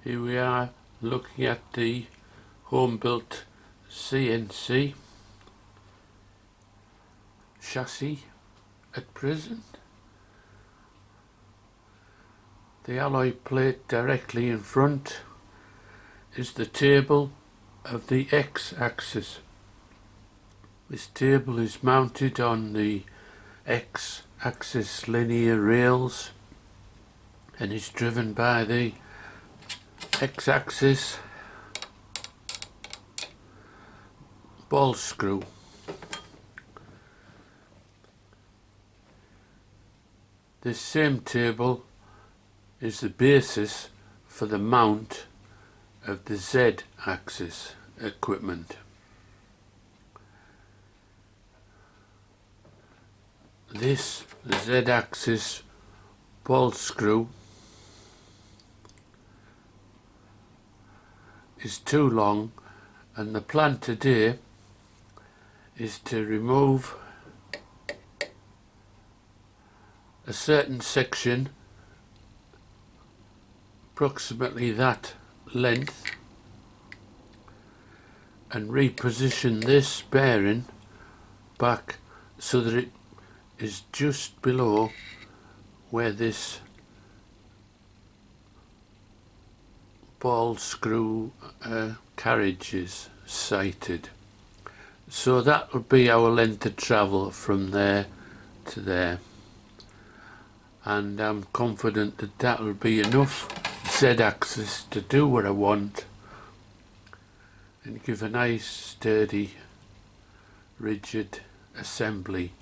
Here we are looking at the home-built CNC chassis at present. The alloy plate directly in front is the table of the X-axis. This table is mounted on the X-axis linear rails and is driven by the X-axis ball screw. This same table is the basis for the mount of the Z-axis equipment. This Z-axis ball screw is too long, and the plan today is to remove a certain section, approximately that length, and reposition this bearing back so that it is just below where this ball screw carriage is sighted. So that will be our length of travel from there to there, and I'm confident that that will be enough Z-axis to do what I want and give a nice sturdy rigid assembly.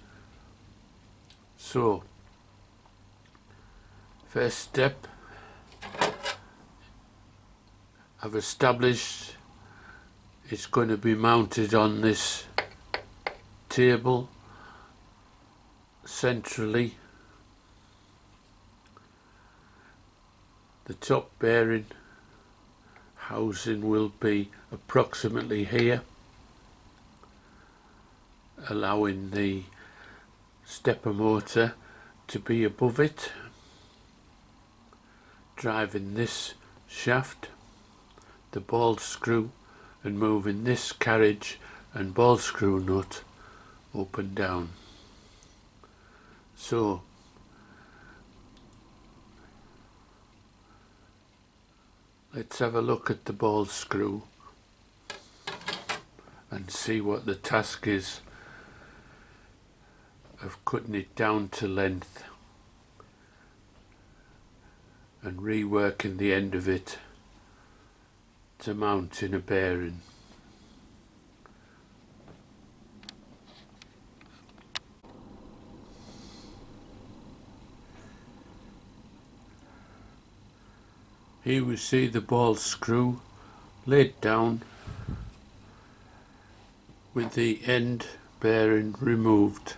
So first step, I've established it's going to be mounted on this table centrally. The top bearing housing will be approximately here, allowing the stepper motor to be above it, driving this shaft, the ball screw, and moving this carriage and ball screw nut up and down. So let's have a look at the ball screw and see what the task is of cutting it down to length and reworking the end of it to mount in a bearing. Here we see the ball screw laid down with the end bearing removed.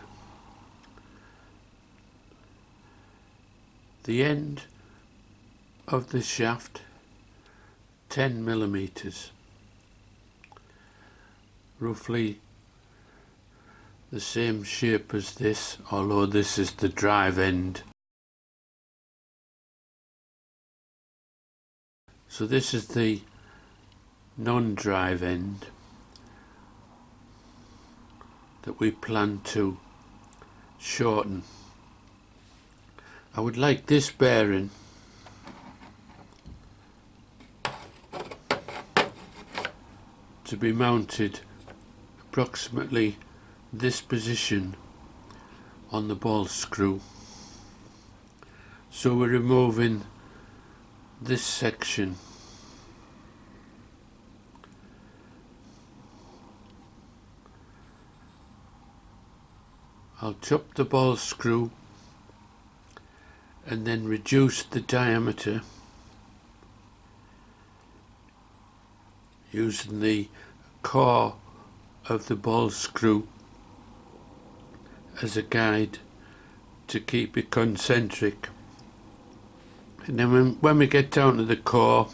The end of the shaft 10 millimeters, roughly the same shape as this, although this is the drive end. So this is the non-drive end that we plan to shorten. I would like this bearing to be mounted approximately this position on the ball screw. So we're removing this section. I'll chop the ball screw and then reduce the diameter using the core of the ball screw as a guide to keep it concentric. And then when we get down to the core,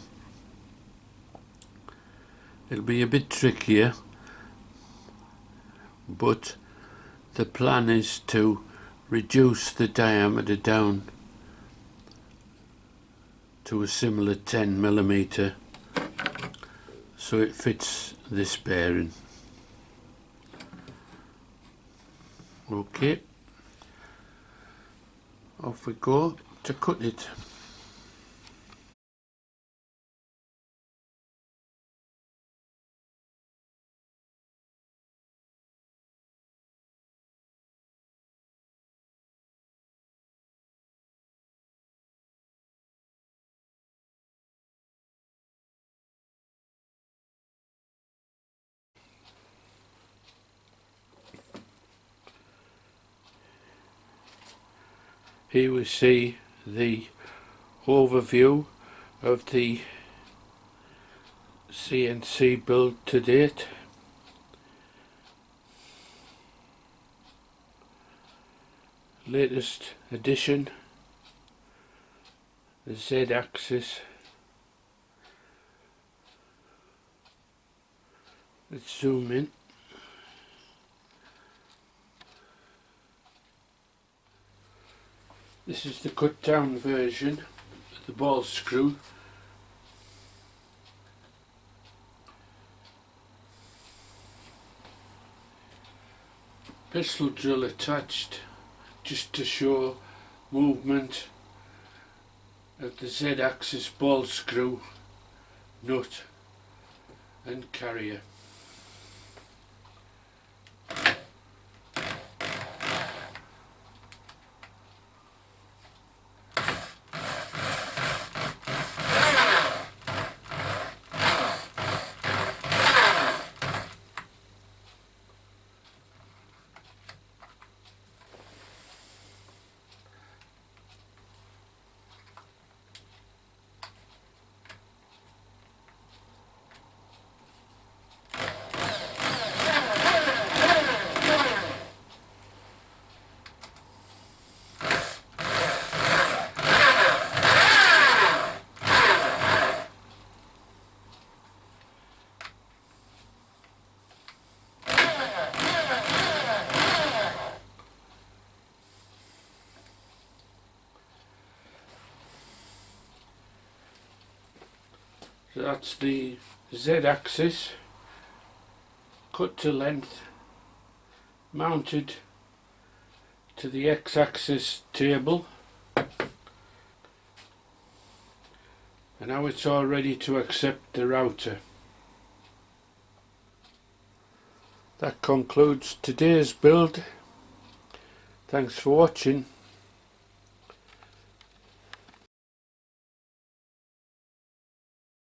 it'll be a bit trickier, but the plan is to reduce the diameter down to a similar 10mm so it fits this bearing. Okay, off we go to cut it. Here we see the overview of the CNC build to date. Latest addition, the Z-axis. Let's zoom in. This is the cut down version of the ball screw. Pistol drill attached just to show movement of the Z-axis ball screw, nut and carrier. So that's the Z-axis cut to length, mounted to the X-axis table, and now it's all ready to accept the router. That concludes today's build. Thanks for watching.